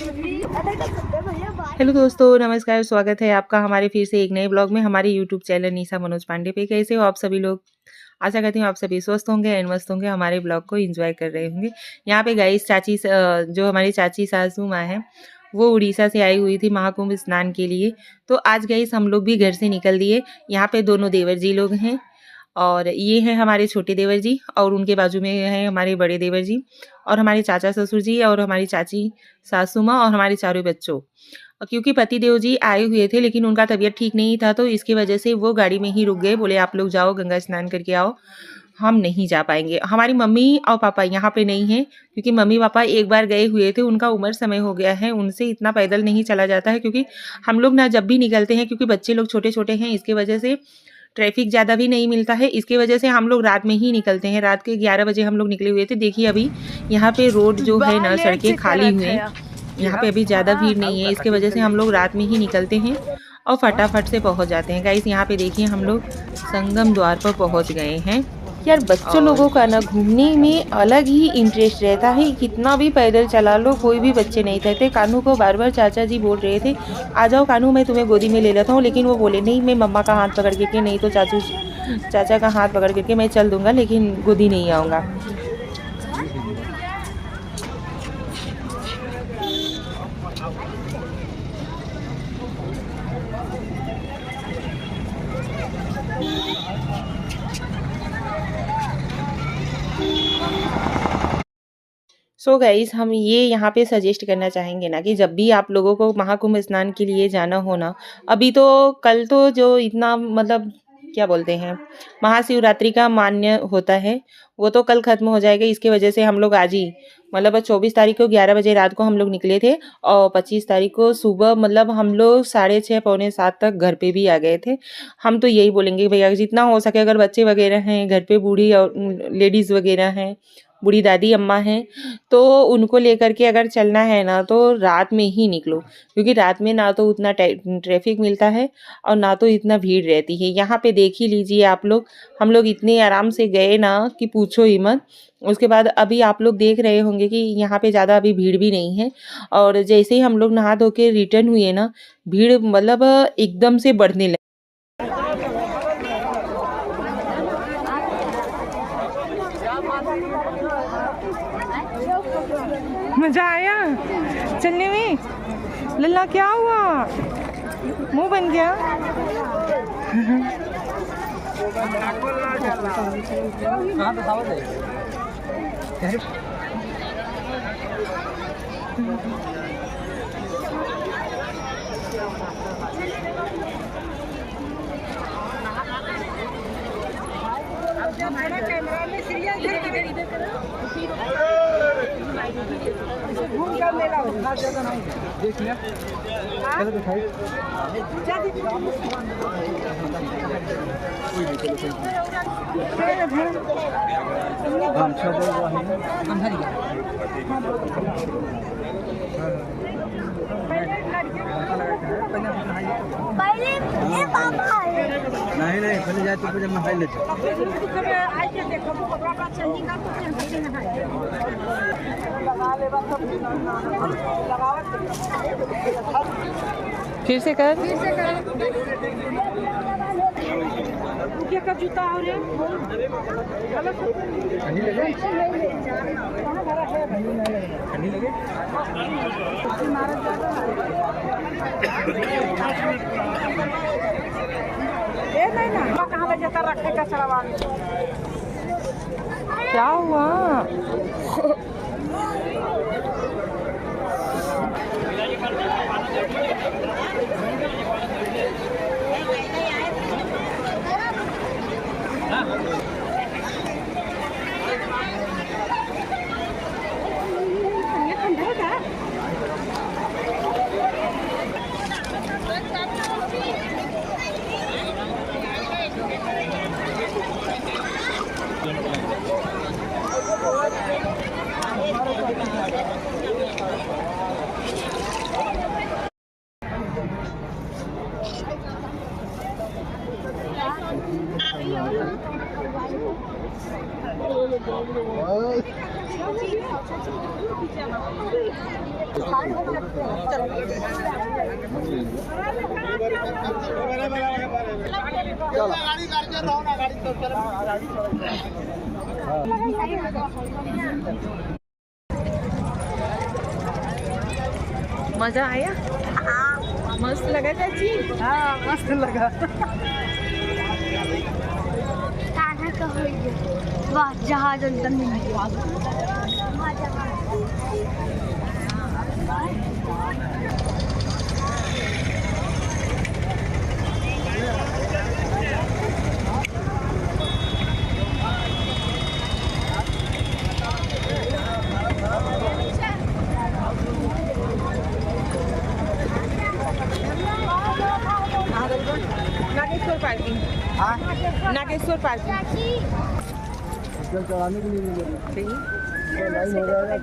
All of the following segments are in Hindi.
हेलो दोस्तों, नमस्कार। स्वागत है आपका हमारे फिर से एक नए ब्लॉग में हमारे यूट्यूब चैनल निशा मनोज पांडे पे। कैसे हो आप सभी लोग? आशा करती हूँ आप सभी स्वस्थ होंगे एंड मस्त होंगे, हमारे ब्लॉग को एंजॉय कर रहे होंगे। यहाँ पे गाइस जो हमारी चाची सासू माँ है वो उड़ीसा से आई हुई थी महाकुंभ स्नान के लिए। तो आज गाइस हम लोग भी घर से निकल दिए। यहाँ पे दोनों देवर जी लोग हैं और ये हैं हमारे छोटे देवर जी और उनके बाजू में हैं हमारे बड़े देवर जी और हमारे चाचा ससुर जी और हमारी चाची सासू माँ और हमारे चारों बच्चों। क्योंकि पतिदेव जी आए हुए थे लेकिन उनका तबीयत ठीक नहीं था, तो इसकी वजह से वो गाड़ी में ही रुक गए। बोले आप लोग जाओ गंगा स्नान करके आओ, हम नहीं जा पाएंगे। हमारी मम्मी और पापा यहाँ पे नहीं हैं क्योंकि मम्मी पापा एक बार गए हुए थे, उनका उम्र समय हो गया है, उनसे इतना पैदल नहीं चला जाता है। क्योंकि हम लोग ना जब भी निकलते हैं, क्योंकि बच्चे लोग छोटे छोटे हैं, इसके वजह से ट्रैफिक ज़्यादा भी नहीं मिलता है, इसकी वजह से हम लोग रात में ही निकलते हैं। रात के 11 बजे हम लोग निकले हुए थे। देखिए अभी यहाँ पे रोड जो है ना, सड़कें खाली हुए हैं, यहाँ पे अभी ज़्यादा भीड़ नहीं है, इसके वजह से हम लोग रात में ही निकलते हैं और फटाफट से पहुँच जाते हैं। गाइस यहाँ पे देखिए हम लोग संगम द्वार पर पहुँच गए हैं। यार बच्चों लोगों का ना घूमने में अलग ही इंटरेस्ट रहता है, कितना भी पैदल चला लो कोई भी बच्चे नहीं कहते। कानू को बार बार चाचा जी बोल रहे थे आ जाओ कानू, मैं तुम्हें गोदी में ले लेता हूँ, लेकिन वो बोले नहीं, मैं मम्मा का हाथ पकड़ के नहीं तो चाचा का हाथ पकड़ के मैं चल दूँगा, लेकिन गोदी नहीं आऊँगा। सो गाइस हम ये यहाँ पे सजेस्ट करना चाहेंगे ना कि जब भी आप लोगों को महाकुंभ स्नान के लिए जाना हो ना, अभी तो कल तो जो इतना मतलब क्या बोलते हैं महाशिवरात्रि का मान्य होता है वो तो कल खत्म हो जाएगा। इसके वजह से हम लोग आज ही मतलब 24 तारीख को 11 बजे रात को हम लोग निकले थे और 25 तारीख को सुबह मतलब हम लोग 6:30 पौने 7 तक घर पे भी आ गए थे। हम तो यही बोलेंगे भैया जितना हो सके, अगर बच्चे वगैरह हैं घर पे, बूढ़ी और लेडीज़ वगैरह हैं, बूढ़ी दादी अम्मा हैं, तो उनको लेकर के अगर चलना है ना तो रात में ही निकलो, क्योंकि रात में ना तो उतना ट्रैफिक मिलता है और ना तो इतना भीड़ रहती है। यहाँ पे देख ही लीजिए आप लोग, हम लोग इतने आराम से गए ना कि पूछो ही मत। उसके बाद अभी आप लोग देख रहे होंगे कि यहाँ पे ज़्यादा अभी भीड़ भी नहीं है और जैसे ही हम लोग नहा धो के रिटर्न हुए ना, भीड़ मतलब एकदम से बढ़ने लगी। मजा आया चलने में? लल्ला क्या हुआ, मुंह बन गया? नहीं नहीं पहले जाए तो जब नहा लेते। फिर से कर। का जूता और नहीं ना कहाँ ले जाता रखे का चढ़ावा। क्या हुआ? मजा आया? मस्त लगा चाची? हाँ मस्त लगा। वाह जहाज अंदर मिल गया। नागेश्वर पार्किंग। नागेश्वर पार्किंग जल चढ़ाने के लिए लाइन हो जाएगा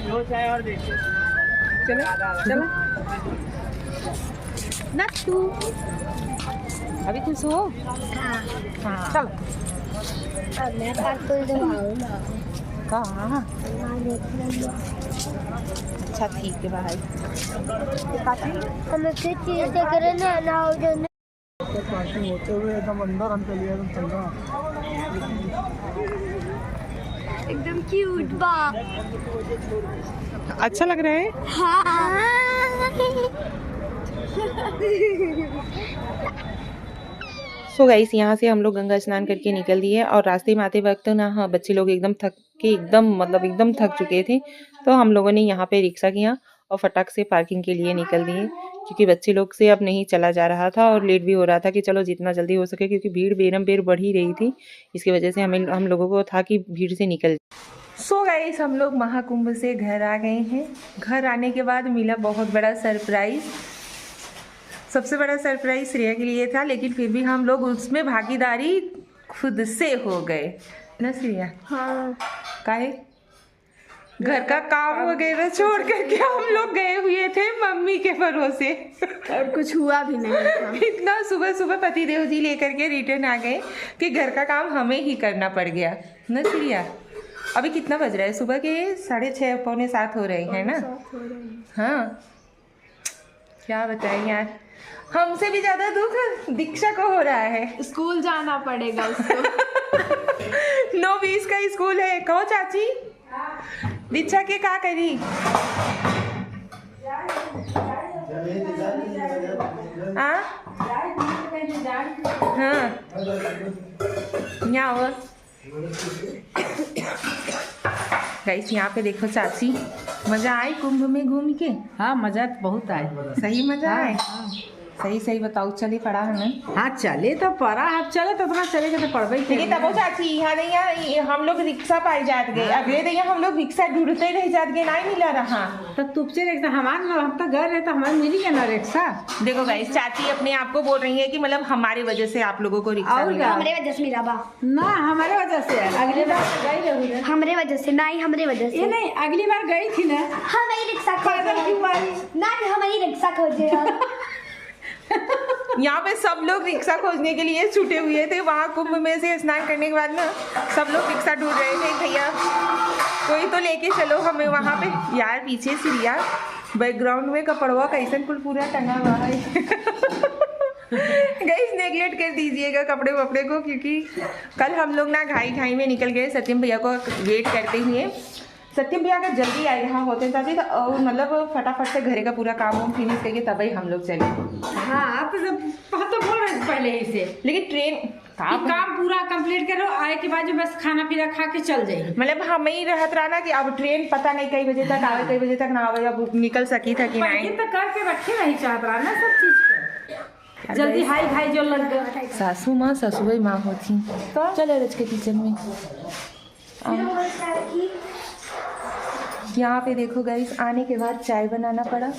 दो चाय और देखिए। चलो चलो ना तू अभी खुश हो? हाँ चल। मैं पार्क ना कहाँ? अच्छा ठीक है भाई। हम अच्छी चीज देख रहे ना ना हो जाने। पार्किंग होते हुए एकदम अंदर हम चलिए एकदम चल रहा एकदम क्यूट बा। अच्छा लग रहा है? हाँ। सो गाइस यहाँ से हम लोग गंगा स्नान करके निकल दिए और रास्ते में आते वक्त ना हाँ बच्चे लोग एकदम थक के एकदम थक चुके थे, तो हम लोगों ने यहाँ पे रिक्शा किया और फटाक से पार्किंग के लिए निकल दिए, क्योंकि बच्चे लोग से अब नहीं चला जा रहा था और लेट भी हो रहा था कि चलो जितना जल्दी हो सके, क्योंकि भीड़ बेरम बढ़ ही रही थी। इसकी वजह से हम लोगों को था कि भीड़ से निकल। सो गाइस हम लोग महाकुंभ से घर आ गए हैं। घर आने के बाद मिला बहुत बड़ा सरप्राइज़। सबसे बड़ा सरप्राइज श्रेया के लिए था, लेकिन फिर भी हम लोग उसमें भागीदारी खुद से हो गए ना श्रेया? हाँ। काहे? घर का काम वगैरह छोड़ करके हम लोग गए हुए थे मम्मी के भरोसे और कुछ हुआ भी नहीं था। इतना सुबह सुबह पतिदेव जी लेकर के रिटर्न आ गए कि घर का काम हमें ही करना पड़ गया ना श्रेया? अभी कितना बज रहा है? सुबह के 6:30 पौने 7 हो रहे हैं ना? हाँ क्या बताएं यार, हमसे भी ज्यादा दुख दीक्षा को हो रहा है। स्कूल जाना पड़ेगा उसको। 9:20 का स्कूल है। कहो चाची दीक्षा के का करी? हाँ यहाँ गाइस यहाँ पे देखो चाची, मजा आई कुंभ में घूम के? हाँ मजा बहुत आए। सही मजा आए? सही बताओ, चले पड़ा है ना? हाँ चले तो पड़ा, अब चले तो अपना चलेगा तो पड़बे ही। लेकिन तब चाची यहाँ नहीं हम लोग रिक्शा पाई जात गए, अगले दिन हम लोग रिक्शा ढूंढते रह जात गए, नहीं मिला रहा। तो तुझसे रिक्शा हमारे हम तो घर है तो हमारे मिली है ना रिक्शा। देखो गाइस चाची अपने आप को बोल रही है कि मतलब हमारे वजह से आप लोगों को रिक्शा मिला। हमारे वजह से मिला बा ना, हमारे वजह से। अगली बार गई रही, हमारे वजह से नहीं, हमारे वजह से। ये नहीं, अगली बार गई थी ना। हमारी रिक्शा नहीं, हमारी रिक्शा खोजे। यहाँ पे सब लोग रिक्शा खोजने के लिए छूटे हुए थे। वहाँ कुंभ में से स्नान करने के बाद ना सब लोग रिक्शा ढूंढ रहे थे, भैया कोई तो लेके चलो हमें वहाँ पे। यार पीछे सीरिया बैकग्राउंड में कपड़वा कैसन कुल पूरा टंगा हुआ है। गाइस नेगलेक्ट कर दीजिएगा कपड़े वपड़े को, क्योंकि कल हम लोग ना घाई में निकल गए सत्यम भैया को वेट करते हुए। सत्यम भैया अगर जल्दी आए यहाँ होते चाची तो मतलब फटाफट से घरे का पूरा काम वाम फिनिश करके तभी हम लोग चले। हाँ तो बोल रहे थे पहले ही से, लेकिन ट्रेन काम पूरा कंप्लीट करो, आए के बाद जो बस खाना पीना खा के चल जाए। मतलब हमें ही रहत रहा ना कि अब ट्रेन पता नहीं कई बजे तक आवे, कई बजे तक ना आवे, अब निकल सकी था कि नहीं। तो करके रखे नहीं चाहत रहा ना सब चीज को, जल्दी हाई भाई जो लग गया। सासू माँ ससुर माँ होती चलो रच के किचन में। यहाँ पे देखो गाइस आने के बाद चाय बनाना पड़ा,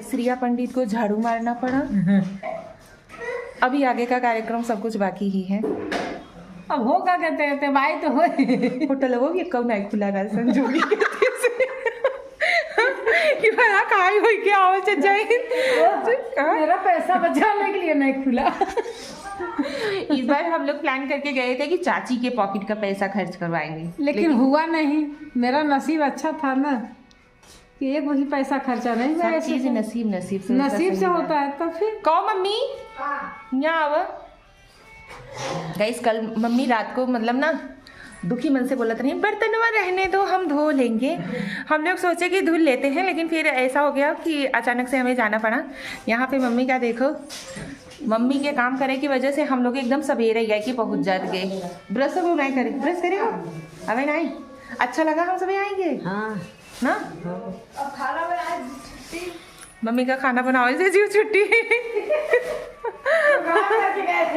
श्रिया पंडित को झाड़ू मारना पड़ा। अभी आगे का कार्यक्रम सब कुछ बाकी ही है। अब होगा कहते कहते भाई तो हो होटल वो भी कब नहीं खुला रहा संजोगी कि भला खाई हुई के आओ जाए मेरा पैसा बचाने के लिए नहीं खुला। इस बार हम लोग प्लान करके गए थे कि चाची के पॉकेट का पैसा खर्च करवाएंगे, लेकिन हुआ नहीं। मेरा नसीब अच्छा था ना कि एक वही पैसा खर्चा नहीं हुआ। सब चीज नसीब से नसीब से होता है तो फिर कहो मम्मी यहाँ आवा। गाइस कल मम्मी रात को मतलब ना दुखी मन से बोला था नहीं बर्तनवा रहने दो हम धो लेंगे। हम लोग सोचे कि धुल लेते हैं, लेकिन फिर ऐसा हो गया कि अचानक से हमें जाना पड़ा। यहाँ पे मम्मी का देखो, मम्मी के काम करे की वजह से हम लोग एकदम सवेरे गए कि पहुँच जात गए। ब्रश सब नहीं करे, ब्रश करे हो अबे नहीं अच्छा लगा हम सभी आएंगे ना। मम्मी का खाना बनाओ इसे जीव छुट्टी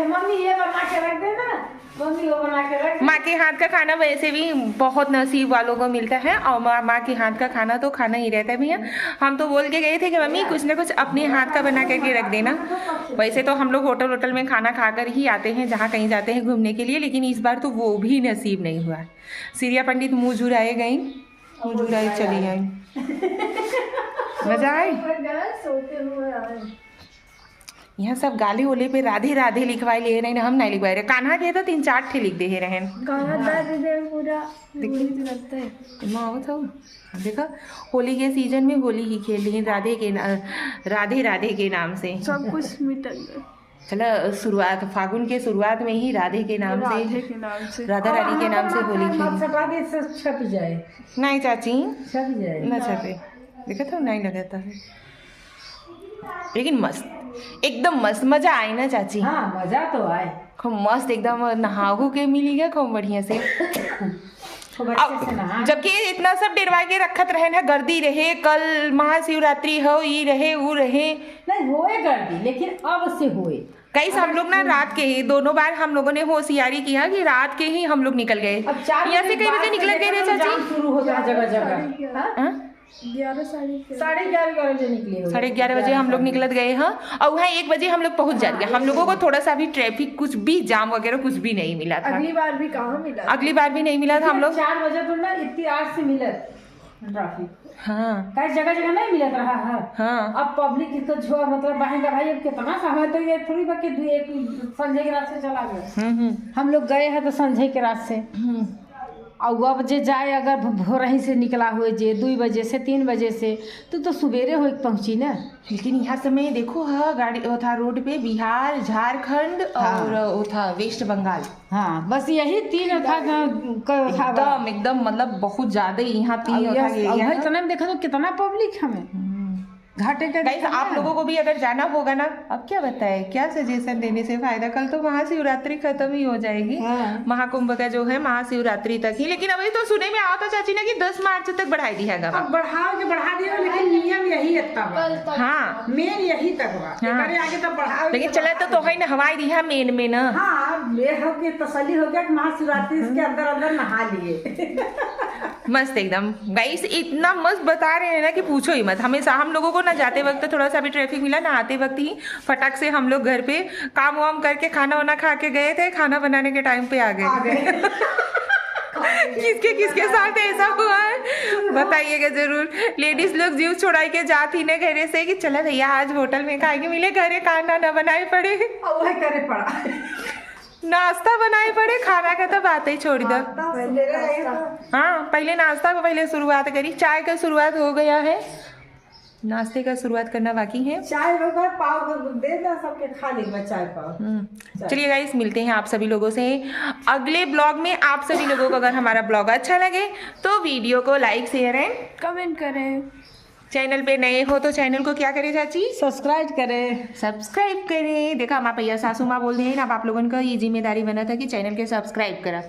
मम्मी ये बना के रख देना, मम्मी वो बना के रख। माँ के हाथ का खाना वैसे भी बहुत नसीब वालों को मिलता है, और माँ के हाथ का खाना तो खाना ही रहता है भैया। हम तो बोल के गए थे कि मम्मी कुछ ना कुछ अपने हाथ का बना करके रख देना। वैसे तो हम लोग होटल में खाना खाकर ही आते हैं जहाँ कहीं जाते हैं घूमने के लिए, लेकिन इस बार तो वो भी नसीब नहीं हुआ। सीरिया पंडित मुँह जुराए गई, मुँह जुराए चली आई। मजा आई। यहाँ सब गाली ओले पे राधे राधे लिखवाए ले रहे हैं, हम नहीं लिखवाए रहे। कान्हा के तो 3-4 ठे लिख दे रहे हैं। देखा होली के सीजन में होली ही खेल रही राधे राधे के नाम से सब कुछ मिटल चलो शुरुआत फागुन के शुरुआत में ही राधे के नाम से राधा रानी के नाम से होली खेली। छप जाए नहीं चाची छप जाए ना छपे, देखा था नहीं लगाता है, लेकिन मस्त एकदम मस्त मजा आए ना चाची। हाँ मजा तो आए, खूब मस्त एकदम नहाहू के मिली गया खूब बढ़िया से। जबकि इतना सब डेरवा के रखत रहे ना, गर्दी रहे, कल महाशिवरात्रि हो ये रहे वो रहे नहीं होए गर्दी, लेकिन अब से होए। कई हम लोग ना रात के ही दोनों बार हम लोगों ने होशियारी किया कि रात के ही हम लोग निकल गए। यहाँ से कई बजे निकल गए रे चाची? शुरू होता है जगह जगह 11:30 बजे निकले, 11:30 बजे हम लोग निकलत गए हैं, और वहाँ 1 बजे हम लोग पहुँच जाते। हम लोगों को थोड़ा सा भी ट्रैफिक कुछ भी जाम वगैरह कुछ भी नहीं मिला था। अगली बार भी कहाँ मिला, अगली बार भी नहीं मिला था। हम लोग 4 बजे तो ना इतनी 8 से मिलत ट्रैफिक, हाँ कई जगह जगह नहीं मिलत रहा है। हाँ अब पब्लिक की तो जो मतलब बहेगा भाई, अब कितना समय तो ये थोड़ी बाकी एक संजय के रात से चला गया। हम लोग गए हैं तो संजय के रात से, और अब जे जाए अगर भोरही से निकला हुए जे 2 बजे से 3 बजे से तो सवेरे हो पहुंची ना। लेकिन यहाँ समय देखो हाँ गाड़ी वो था रोड पे बिहार झारखंड और वो था वेस्ट बंगाल। हाँ बस यही 3 था एकदम मतलब बहुत ज्यादा यहाँ 3 इतना देखा तो कितना पब्लिक हमें घाटे का। गाइस आप लोगों को भी अगर जाना होगा ना, अब क्या बताए क्या सजेशन देने से फायदा। कल तो महाशिवरात्रि खत्म ही हो जाएगी। महाकुंभ का जो है महाशिवरात्रि तक ही, लेकिन अभी तो सुने में आया था चाची ने कि 10 मार्च तक बढ़ा दिया गया। अब बढ़ा दिया, लेकिन नियम यही है। हाँ मेन यही तक आगे तो बढ़ा, लेकिन चले तो है ना हवाई दिया मेन में ना। हाँ हो के तसल्ली हो गया कि महाशिवरात्रि इसके अंदर नहा लिए। मस्त एकदम गाइस, इतना मस्त बता रहे हैं ना कि पूछो ही मत। हमेशा हम लोगों को ना जाते वक्त थोड़ा सा भी ट्रैफिक मिला ना, आते वक्त ही फटाक से हम लोग घर पे काम वाम करके खाना वाना खा के गए थे। खाना बनाने के टाइम पे आ गए। किसके साथ ऐसा हुआ है बताइएगा जरूर। लेडीज लोग जीव छोड़ाई के जाती न घरे से कि चला भैया आज होटल में खाएंगे, मिले घरे खाना ना बनाए पड़े, करे पड़ा नाश्ता बनाए पड़े, खाना का तो बात ही छोड़ दो। हाँ पहले नाश्ता को पहले शुरुआत करी, चाय का शुरुआत हो गया है, नाश्ते का शुरुआत करना बाकी है। चाय होगा पाव दे दो सबके, खा लेंगे चाय पाव। चलिए गाइस मिलते हैं आप सभी लोगों से अगले ब्लॉग में। आप सभी लोगों को अगर हमारा ब्लॉग अच्छा लगे तो वीडियो को लाइक शेयर एंड कमेंट करें। चैनल पे नए हो तो चैनल को क्या करें चाची? सब्सक्राइब करें। सब्सक्राइब करें। देखा हमारा भैया सासू माँ बोल रहे हैं ना, अब आप लोगों का ये जिम्मेदारी बना था कि चैनल के सब्सक्राइब करा।